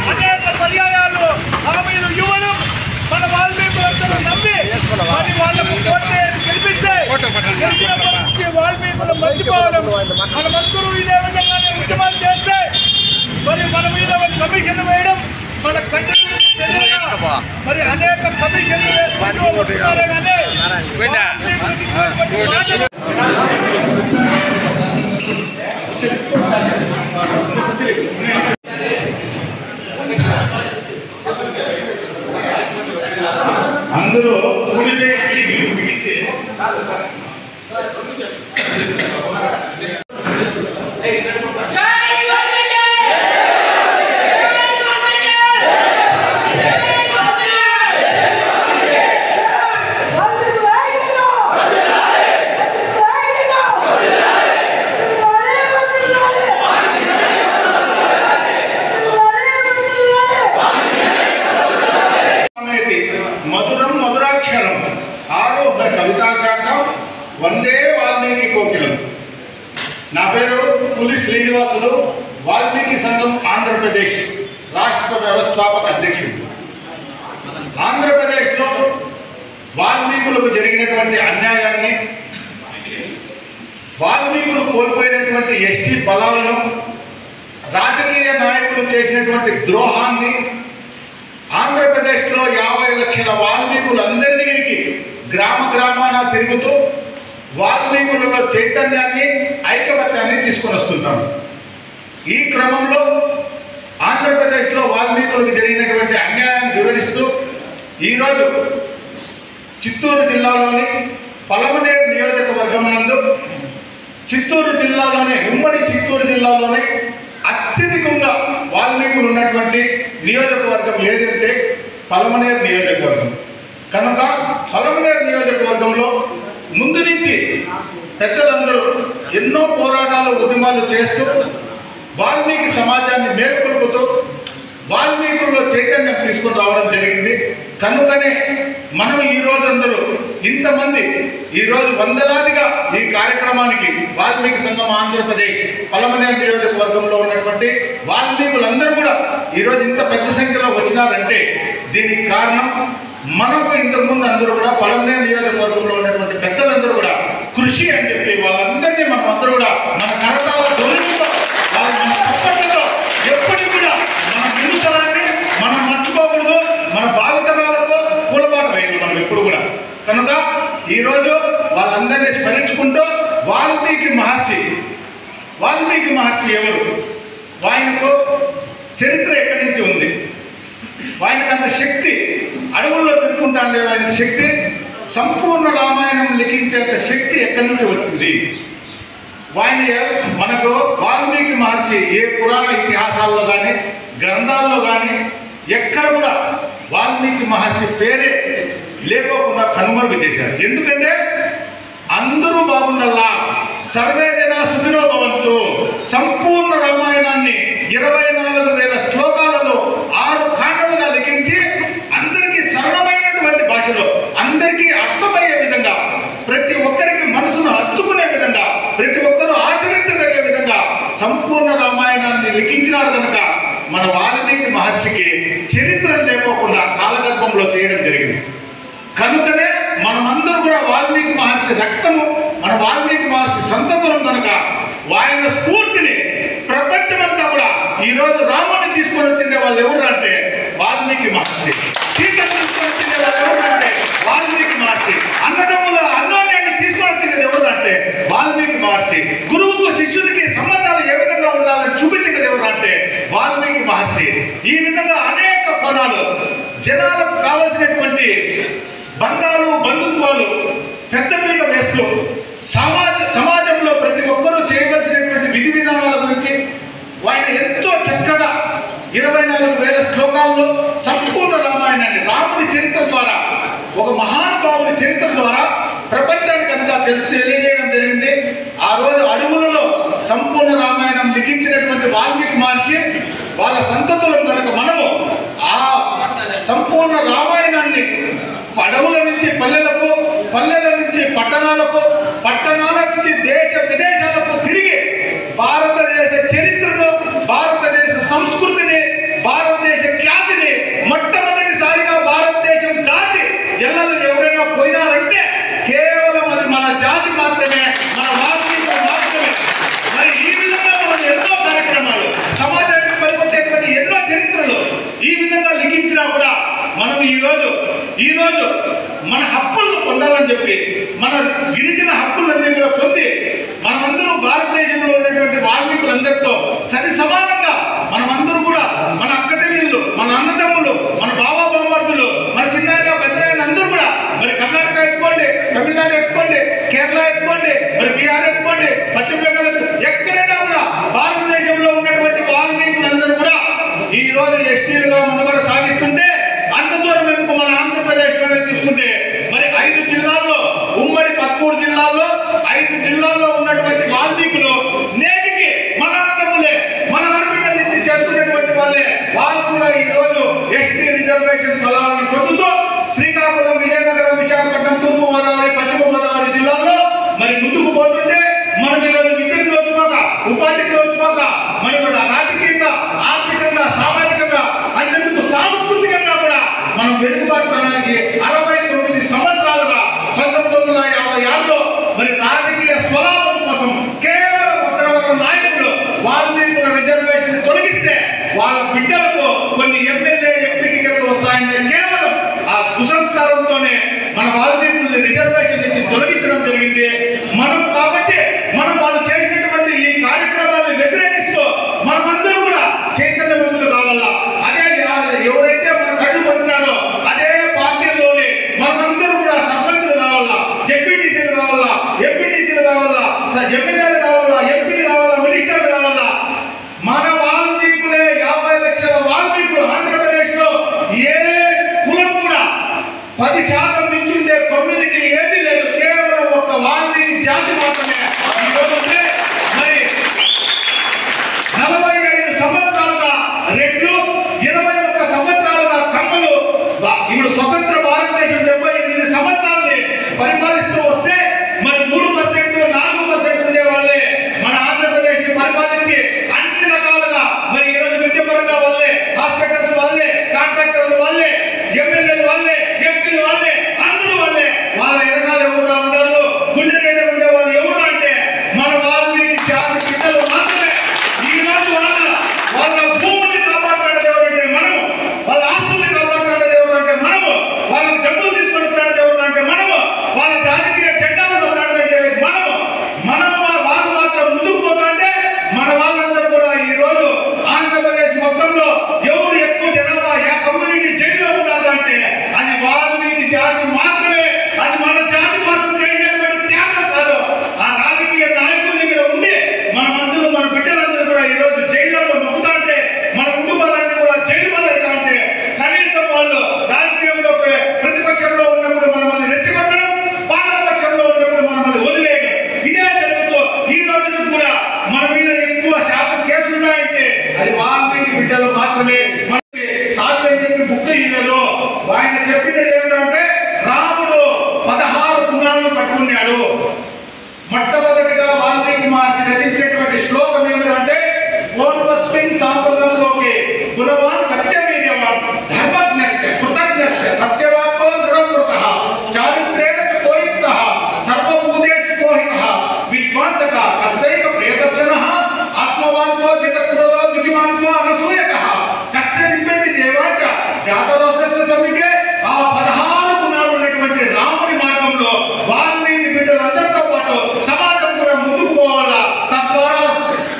అనేక పర్యాయాలు హామీలు ఇవ్వడం మన వాల్మీకులందరూ నమ్మి మరి వాళ్ళకు గెలిపిస్తే వాల్మీకులు మర్చిపోవడం మనమందరూ ఇదే విధంగానే ఉద్యమాలు చేస్తే మరి మన మీద కమిషన్ వేయడం మన కంటి మరి అనేక కమిషన్లు వేసుకుంటున్నారే కానీ అందరూ కుడి చేయి బిగించి మధురం మధురాక్షరం ఆరోహ కవితాశాఖం వందే వాల్మీకి కోకిలం. నా పేరు పులి శ్రీనివాసులు, వాల్మీకి సంఘం ఆంధ్రప్రదేశ్ రాష్ట్ర వ్యవస్థాపక అధ్యక్షుడు. ఆంధ్రప్రదేశ్లో వాల్మీకులకు జరిగినటువంటి అన్యాయాన్ని, వాల్మీకులు కోల్పోయినటువంటి ఎస్టీ బలాలను, రాజకీయ నాయకులు చేసినటువంటి ద్రోహాన్ని, ఆంధ్రప్రదేశ్లో 50 లక్షల వాల్మీకులందరికీ గ్రామ గ్రామాన తిరుగుతూ వాల్మీకులలో చైతన్యాన్ని, ఐకమత్యాన్ని తీసుకొని వస్తున్నాం. ఈ క్రమంలో ఆంధ్రప్రదేశ్లో వాల్మీకులకు జరిగినటువంటి అన్యాయాన్ని వివరిస్తూ ఈరోజు చిత్తూరు జిల్లాలోని పలమనేరు నియోజకవర్గం నందు చిత్తూరు జిల్లాలోనే ఉమ్మడి చిత్తూరు లోనే అత్యధికంగా వాల్మీకులు ఉన్నటువంటి నియోజకవర్గం ఏదంటే పలమనేరు నియోజకవర్గం. కనుక పలమనేరు నియోజకవర్గంలో ముందు నుంచి పెద్దలందరూ ఎన్నో పోరాటాలు ఉద్యమాలు చేస్తూ వాల్మీకి సమాజాన్ని మేలుకొల్పుతూ వాల్మీకుల్లో చైతన్యం తీసుకుని రావడం జరిగింది. కనుకనే మనం ఈరోజు అందరూ ఇంతమంది ఈరోజు వందలాదిగా ఈ కార్యక్రమానికి వాల్మీకి సంఘం ఆంధ్రప్రదేశ్ పలమనేరు నియోజకవర్గంలో ఉన్నటువంటి వాల్మీకులందరూ కూడా ఈరోజు ఇంత పెద్ద సంఖ్యలో వచ్చినారంటే దీనికి కారణం మనకు ఇంతకుముందు అందరూ కూడా పలమనేరు నియోజకవర్గంలో ఉన్నటువంటి పెద్దలందరూ కూడా కృషి అని చెప్పి వాళ్ళందరినీ మనం అందరూ కూడా మన కరతాల ధ్వనులతో వాళ్ళ తప్పట్లో ఎప్పటికీ కూడా మన నిలుతరాన్ని మనం మర్చిపోకూడదు, మన భావితరాలతో పూలబాటు వేయాలి మనం ఎప్పుడు కూడా. కనుక ఈరోజు వాళ్ళందరినీ స్మరించుకుంటూ వాల్మీకి మహర్షి ఎవరు, ఆయనకు చరిత్ర ఎక్కడి నుంచి ఉంది, ఆయనకు అంత శక్తి అడవుల్లో తిరుగుకుంటాను లేదు, ఆయన శక్తి సంపూర్ణ రామాయణం లిఖించేంత శక్తి ఎక్కడి నుంచి వచ్చింది. ఆయన మనకు వాల్మీకి మహర్షి ఏ పురాణ ఇతిహాసాల్లో కానీ గ్రంథాల్లో కానీ ఎక్కడ కూడా వాల్మీకి మహర్షి పేరే లేకోకుండా కనుమరుగు చేశారు. ఎందుకంటే అందరూ బాగుండల్లా, సర్వే జన సుఖినో భవంతు సంపూర్ణ రామాయణాన్ని 24,000 శ్లోకాలలో 6 ఖండాలుగా లిఖించి అందరికీ సరళమైనటువంటి భాషలో అందరికీ అర్థమయ్యే విధంగా, ప్రతి ఒక్కరికి మనసును హత్తుకునే విధంగా, ప్రతి ఒక్కరూ ఆచరించదగే విధంగా సంపూర్ణ రామాయణాన్ని లిఖించినారు. కనుక మన వాల్మీకి మహర్షికి చరిత్ర లేకోకుండా కాలగర్భంలో చేయడం జరిగింది. కనుకనే మనమందరూ కూడా వాల్మీకి మహర్షి రక్తము, మన వాల్మీకి మహర్షి సంతతులం. కనుక ఆయన స్ఫూర్తిని ప్రపంచమంతా కూడా ఈరోజు రాముడిని తీసుకొని వచ్చిండే వాళ్ళు ఎవరు అంటే వాల్మీకి మహర్షి, సీతను తీసుకొని వచ్చిండే వాళ్ళు ఎవరు అంటే వాల్మీకి మహర్షి, అన్నదమ్ముల అన్యోన్యాన్ని తీసుకొని వచ్చినది ఎవరు అంటే వాల్మీకి మహర్షి, గురువుకు శిష్యునికి సంబంధాలు ఏ విధంగా ఉండాలని చూపించినది ఎవరు అంటే వాల్మీకి మహర్షి. ఈ విధంగా అనేక కోణాలు జనాలకు కావలసినటువంటి బంధాలు, బంధుత్వాలు పెద్దపీట వేస్తూ సమాజంలో ప్రతి ఒక్కరూ చేయవలసినటువంటి విధి విధానాల గురించి ఆయన ఎంతో చక్కగా 24,000 శ్లోకాల్లో సంపూర్ణ రామాయణాన్ని, రాముని చరిత్ర ద్వారా, ఒక మహానుభావుని చరిత్ర ద్వారా ప్రపంచానికి అంతా తెలియజేయడం జరిగింది. ఆ రోజు అడవులలో సంపూర్ణ రామాయణం లిఖించినటువంటి వాల్మీకి మహర్షి వాళ్ళ సంతతులను కనుక మనము ఆ సంపూర్ణ రామాయణాన్ని అడవుల నుంచి పల్లెలకు, పల్లెల నుంచి పట్టణాలకు, పట్టణాల నుంచి దేశ విదేశాలకు తిరిగి ఈరోజు మన హక్కులను పొందాలని చెప్పి మన గిరిజన హక్కులన్నీ కూడా పొంది మనమందరూ భారతదేశంలో ఉన్నటువంటి వాల్మీకులందరితో సరి సమానంగా మనమందరూ కూడా మన అక్క చెల్లెళ్ళు, మన అన్నదమ్ములు, మన బావా బామర్దులు, మన చిన్నాయన పెద్దనాయన అందరూ కూడా మరి కర్ణాటక ఎత్తుకోండి, తమిళనాడు ఎత్తుకోండి, కేరళ ఎత్తుకోండి, మరి బీహార్ ఎత్తుకోండి, పశ్చిమ బెంగాల్ ఎక్కడైనా కూడా భారతదేశంలో ఉన్నటువంటి వాల్మీకులందరూ కూడా ఈ రోజు ఎస్టీలుగా మనుగడ సాగిస్తుంటే అంత దూరం ఎందుకు మన ఆంధ్రప్రదేశ్లోనే తీసుకుంటే మరి 5 జిల్లాల్లో ఉమ్మడి 13 జిల్లాల్లో 5 జిల్లాల్లో ఉన్నటువంటి వాల్మీకులు నేటికి మన అన్నదమ్ములే, మన ఆడబిడ్డల నుంచి చేస్తున్నటువంటి వాళ్ళే వాళ్ళు కూడా ఈ రోజు ఎస్టీ రిజర్వేషన్ ఫలాలను పొందుతూ శ్రీకాకుళం, విజయనగరం, విశాఖపట్నం, తూర్పు గోదావరి, పశ్చిమ గోదావరి జిల్లాల్లో మరి ముందుకు పోతుంటే మనం ఈరోజు విద్యకు రోజుకోక, ఉపాధికి రోజుకోక మరి రాజకీయంగా, ఆర్థికంగా, సామాజికంగా అంతెందుకు సాంస్కృతికంగా కూడా మనం వెనుకబాటుతనానికి 69 సంవత్సరాలుగా 1956లో మరి రాజకీయ స్వలాభం కోసం కేవలం ఉత్తరవర్గ నాయకులు వాల్మీకుల రిజర్వేషన్ తొలగిస్తే వాళ్ళ బిడ్డలకు కొన్ని ఎమ్మెల్యే, ఎంపీ టికెట్లు వస్తాయని కేవలం ఆ కుసంస్కారంతోనే మన వాల్మీకుల్ని రిజర్వేషన్ నుంచి తొలగించడం జరిగింది. మనం కాబట్టి మనం వాళ్ళు చేసినటువంటి ఈ కార్యక్రమాలను వ్యతిరేకిస్తూ మనమందరూ కూడా చైతన్యవంతులు కావాలా. అదే ఎవరైతే మన కళ్ళు పడుతున్నాడో అదే పార్టీల్లోనే మనమందరూ కూడా సర్పంచులు కావాలా, జెడ్పీటీసీలు కావాలా, ఎంపీటీసీలు కావాలా, ఎమ్మెల్యేలు కావాలా, ఎంపీలు కావాలా, మినిస్టర్లు కావాలా. మన వాల్మీకులే 50 లక్షల వాల్మీకులు ఆంధ్రప్రదేశ్ లో ఏ కులం కూడా 10% నుంచి ఉండే కమ్యూనిటీ ఏది లేదు, కేవలం ఒక వాల్మీకి జాతి మాత్రమే. మరి 45 సంవత్సరాలుగా రెడ్లు, 21 సంవత్సరాలుగా కమ్మలు, ఇప్పుడు స్వతంత్ర భారతదేశం 78 సంవత్సరాలని పరిపాలిస్తూ వస్తే మరి 3%, 4% ఉండే వాళ్ళే మన ఆంధ్రప్రదేశ్ ని పరిపాలించి అన్ని రకాలుగా మరి ఈరోజు విద్యాపరంగా వాళ్ళే, హాస్పిటల్స్ వాళ్ళే, కాంట్రాక్టర్లు వాళ్ళే, ఎమ్మెల్యేలు వాళ్ళే, ఎంపీలు వాళ్ళే, అందరూ వాళ్ళే. వాళ్ళ ఎనకాల ఎవరు ఉంటారు, గుండె మీద ఉండే వాళ్ళు ఎవరు అంటే మన వాల్మీకి జాతి బిడ్డలు మాత్రమే. ఈ రోజు వాళ్ళ భూముల్ని కాపాడుతున్నది ఎవరంటే మనము, వాళ్ళ ఆస్తుల్ని కాపాడుతున్నది ఎవరంటే మనము, వాళ్ళకి డబ్బులు తీసుకొని వస్తున్నది ఎవరు అంటే మనము, వాళ్ళ రాజకీయ జెండాలను వస్తాడంటే మనము వాళ్ళు మాత్రం ముందుకు పోతుంటే మన వాళ్ళందరూ కూడా ఈ రోజు ఆంధ్రప్రదేశ్ మొత్తంలో ఎవరు ఎక్కువ జనాభా ఏ కమ్యూనిటీ జైల్లో ఉన్నారు అంటే అది వాల్మీకి జాతి మాత్రమే. అది మన జాతి కోసం చేయడానికి త్యాగం కాదు. ఆ రాజకీయ నాయకుల దగ్గర ఉండి మనమందరూ, మన బిడ్డలందరూ కూడా ఈ రోజు జైల్లో మొక్కుతా అంటే మన కుటుంబాలన్నీ కూడా జైలు పాలవుతా ఉంటే కనీసం వాళ్ళు రాజకీయంలో ప్రతిపక్షంలో ఉన్నప్పుడు మనల్ని రెచ్చగొట్టడం, పాలకపక్షంలో ఉన్నప్పుడు మనల్ని వదిలేయడం, ఇదే జరుగుతూ ఈ రోజు కూడా మన మీద ఎక్కువ శాతం కేసులు ఉన్నాయంటే అది వాల్మీకి బిడ్డలు మాత్రమే. మనకి సాధ్యం చెప్పి బుక్ ఇవ్వలేదు. ఆయన చెప్పింది ఏమిటంటే రాముడు 16 గుణాలను పట్టుకున్నాడు. మొట్టమొదటిగా వాల్మీకి మహర్షి రచించినటువంటి శ్లోకం ఏమిటంటే పూర్వస్మిన్ సాంప్రదంలోకి గుణవాన్ కచ్చవీర్యవాన్ ధర్మజ్ఞస్య కృతజ్ఞస్య సత్యవాక్తో దృఢవృతః చారిత్రేణ చ కోయుక్తః సర్వభూతేషు కోహితః విద్వాంసక కస్యైక ప్రియదర్శనః ఆత్మవాన్కో జితక్రోధో దుఃఖిమాన్కో అనసూయకః కస్య నింబేతి దేవాచ జాతరోసస్య సమికే. ఆ 16 గుణాలు ఉన్నటువంటి రాముని మార్గంలో వాల్మీకి బిడ్డలందరితో పాటు సమాజం కూడా ముందుకు పోవాలా. తద్వారా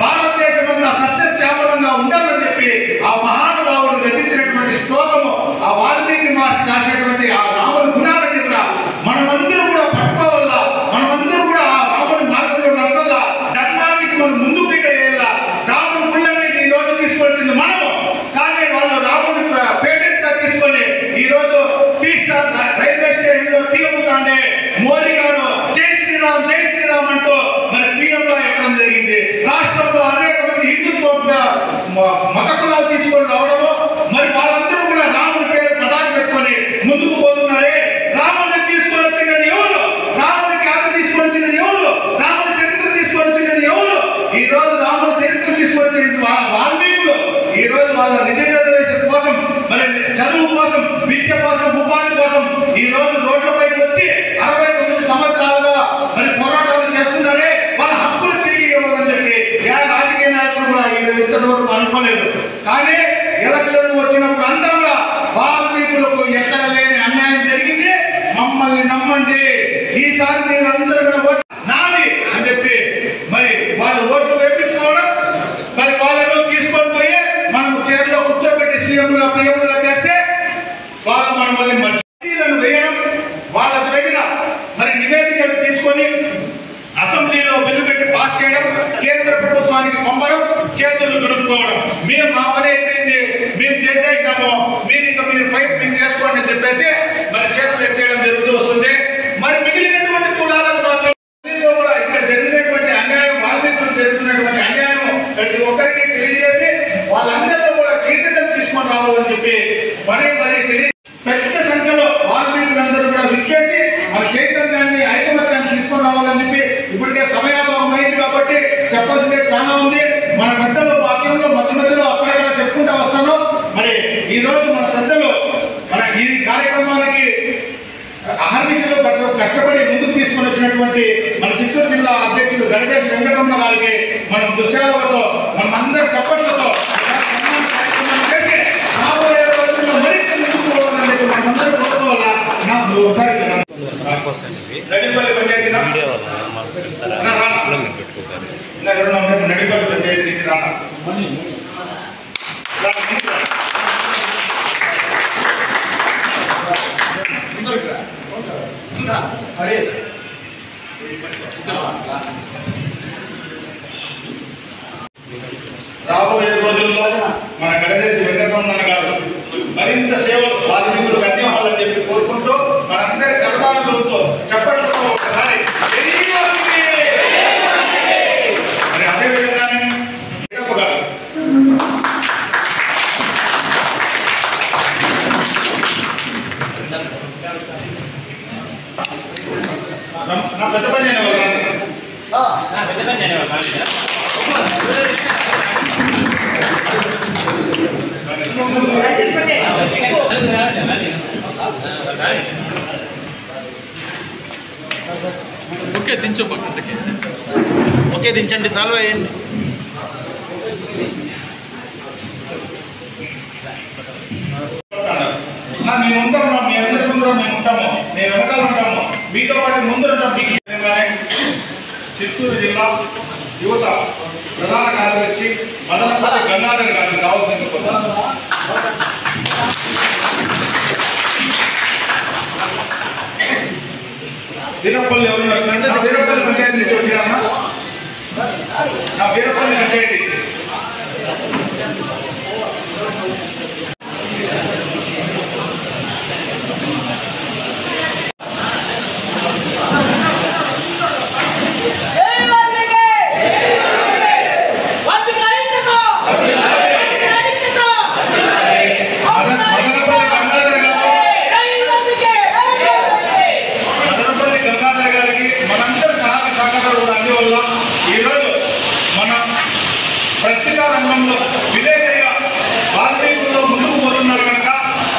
భారతదేశం అంతా సస్యశ్యామలంగా ఉండాలని చెప్పి ఆ మహానుభావుడు రచించినటువంటి శ్లోకము, ఆ వాల్మీకి మహర్షి రాసినటువంటి ఆ రాముని గుణాలన్నీ కూడా మనమందరూ కూడా పట్టుకోవాలా. మనమందరూ కూడా ఆ రాముని మార్గంలో నడచాలా. ధర్మానికి మనం ముందుకు వేయాలా. రాముని గుళ్ళని ఈ రోజు తీసుకొచ్చింది మనము, కానీ వాళ్ళు రాముని పేటెంట్ గా తీసుకొని ఈ రోజు టీ స్టార్ రైల్వే స్టేషన్ లో టీ అమ్ముతాండే మోడీ గారు జై శ్రీరామ్ జై శ్రీరామ్ అంటూ మరి పిఎం లో ఎక్కడం జరిగింది. రాష్ట్రంలో అనేక మంది హిందుత్వంగా మత కులాలు తీసుకొని రావడము, మరి వాళ్ళందరూ కూడా రాముని పేరు పటాకు పెట్టుకొని ముందుకు పోతున్నారే. రాముని తీసుకొని వచ్చినది ఎవరు? రాముని ఖ్యాతి తీసుకొని వచ్చినది ఎవరు? రాముని చరిత్ర తీసుకొని వచ్చినది ఎవరు? ఈ రోజు రాముని చరిత్ర తీసుకొని వచ్చినది వాల్మీకులు. ఈ రోజు వాళ్ళ రిజర్వేషన్ కోసం, మరి చదువు కోసం, విద్య కోసం, ఉపాధి కోసం ఈ రోజు రోడ్లపైకి వచ్చి 69 సంవత్సరాలుగా మరి పోరాటాలు చేస్తున్నారే. వాళ్ళ హక్కులు తిరిగి ఇవ్వాలని చెప్పి ఏ రాజకీయ నాయకులు కూడా ఇంతవరకు అనుకోలేదు. కానీ ఎలక్షన్ వచ్చినప్పుడు అంతా కూడా వాల్మీకులకు ఎక్కడ లేని అన్యాయం చేతులు దులుపుకోవడం, మేము మా పని అయిపోయింది, మేము చేసేసినాము, మీరు బయట మేము చేసుకోండి అని చెప్పేసి మరి చేతులు ఎత్తేయడం జరుగుతూ వస్తుంది. మరి మిగిలినటువంటి కులాలకు మాత్రం కూడా ఇక్కడ జరిగినటువంటి అన్యాయం, వాల్మీకులకు జరుగుతున్నటువంటి అన్యాయం ప్రతి ఒక్కరికి తెలియజేసి వాళ్ళందరిలో కూడా చైతన్యం తీసుకొని రావాలని చెప్పి మరీ పెద్ద సంఖ్యలో వాల్మీకులందరూ కూడా విచ్చేసి మన చైతన్యాన్ని, ఐకమత్యాన్ని తీసుకొని రావాలని చెప్పి ఇప్పటికే సమయాభావం అయింది కాబట్టి చెప్పాల్సిందే చాలా ఉంది. మన పెద్దలు వాక్యంలో మధ్యలో అక్కడక్కడ చెప్పుకుంటూ వస్తాను. మరి ఈ రోజు మన పెద్దలు మన ఈ కార్యక్రమానికి అహర్నిశలో కష్టపడి ముందుకు తీసుకొని వచ్చినటువంటి మన చిత్తూరు జిల్లా అధ్యక్షులు గణేష్ వెంకటరమణ గారికి మనం దుశ్యాలతో మనం అందరి చప్పట్లతో చేసి రాబోయే రోజుల్లో మరింత ముందుకు పోవాలని చెప్పి మనందరూ కోరుకోవాలా. నాకు ఒకసారి నడిపల్లి పంచాయతీ నడిపల్లి పంచాయతీ నుంచి రానా రాబోయే రోజుల్లో మన గణేష్ వెంకటరమణ గారు మరింత సేవలు వాల్మీకులకు అందివ్వాలని చెప్పి కోరుకుంటూ మనందరి కరతాళులతో చప్పట్లతో ఒకసారి మరి అదేవిధంగానే గారు నా పెద్ద పని ఓకే దించు ఓకే దించండి, సాల్వ్ అయ్యండి. మేము ఉంటాము, మీ అందరి ముందు మేము ఉంటాము, మేము వెనకాల ఉంటాము, మీతో పాటు ముందు ఉంటాం. మీకు చిత్తూరు జిల్లా యువత ప్రధాన కార్యదర్శి మదనపల్లి గంగాధర్ గారికి కావాల్సిన వీరపల్లి ఎవరున్నారు? వీరపల్లి పంచాయతీ నుంచి వచ్చినా నా వీరపల్లి పంచాయతీ పత్రికా రంగంలో విలేకరిగా వాల్మీకుల్లో ముందుకు పోతున్నారు కనుక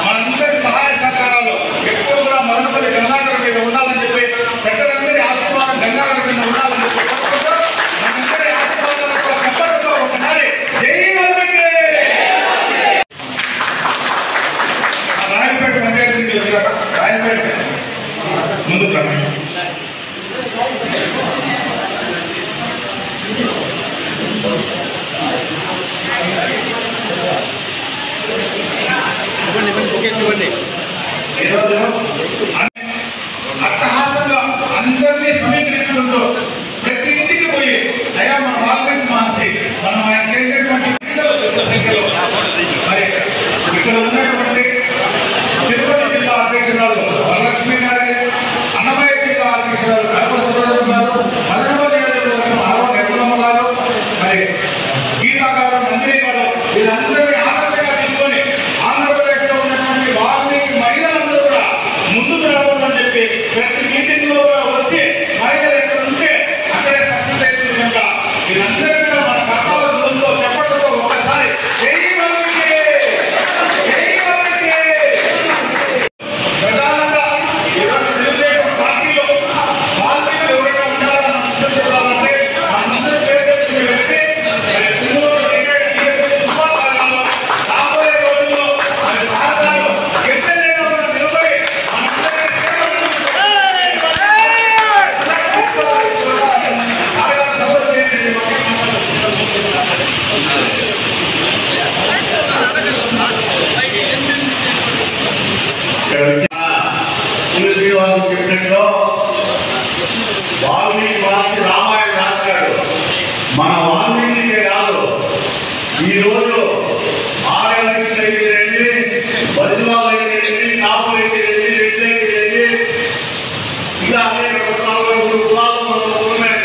మనందరి సహాయ సహకారాలు ఎక్కువ కూడా మదనపల్లి గంగాధర మీద ఉండాలని చెప్పి పెద్దలందరి ఆశీర్వాదం గంగాధర మీద ఉండాలని చెప్పి మనందరి ఆశీర్వాదాలతో చెప్పడంతో ఒకసారి జై వాల్మీకి. రాయలపేట పంచాయతీ నుంచి వచ్చారు. రాయలపేట ముందుకు రండి. ఈరోజు అట్టహాసంగా అందరినీ సమీకరించుకుంటూ ప్రతి ఇంటికి పోయి అయ్యా మన వాల్మీకి మహర్షి మనం ఆయన చేసినటువంటి మరి ఇక్కడ ఉన్నటువంటి తిరుపతి జిల్లా అధ్యక్షురాలు వరలక్ష్మి గారికి, అన్నమయ్య జిల్లా అధ్యక్షురాలు కడప సురేంద్ర గారు, మదనపల్లి నియోజకవర్గం ఆరవ నిర్మలమ్మ గారు, మరి గీతా గారు, నందిని గారు, వీళ్ళందరినీ ఆదర్శంగా తీసుకొని ఆంధ్రప్రదేశ్లో ఉన్నటువంటి వాల్మీకి మహిళలందరూ కూడా ముందుకు రావాలని చెప్పి ప్రతి మీటింగ్ లో కూడా వచ్చి మహిళలు ఎక్కడ ఉంటే అక్కడే సక్సెస్ అవుతుంది కనుక వీళ్ళందరూ కూడా మన కర్తాల దూరంతో చెప్పడంతో ఒకసారి ప్రధానంగా ఈరోజు తెలుగుదేశం పార్టీలో వాల్మీకులు ఎవరైనా ఉండాలని మనం ముందుకెళ్ళాలంటే మనందరి పేరు వ్యక్తి శుభాకాంక్షలు రాబోయే రోజుల్లో మన సహకారం ఎమ్మెల్యేగా ఉన్న నిలబడి శ్రీనివాసం చెప్పినట్టుగా వాల్మీకి మహర్షి రామాయణ రాశాడు. మన వాల్మీకి కాదు, ఈరోజు ఆర్ఎల్ఎస్ అయితే రండి, బదిలాలు అయితే రండి, కాపులు అయితే రండి, రెడ్లు అయితే రండి, ఇలా అనేక కులాలు ఉన్నాయి.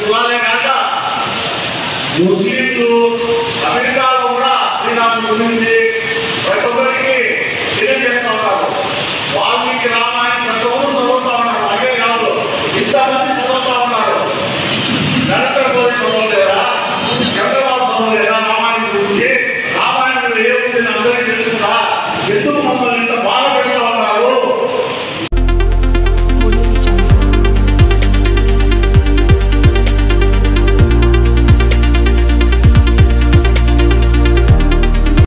కులాలే కాక ముస్లింలు అమెరికాలో కూడా శ్రీరాముడు గురించి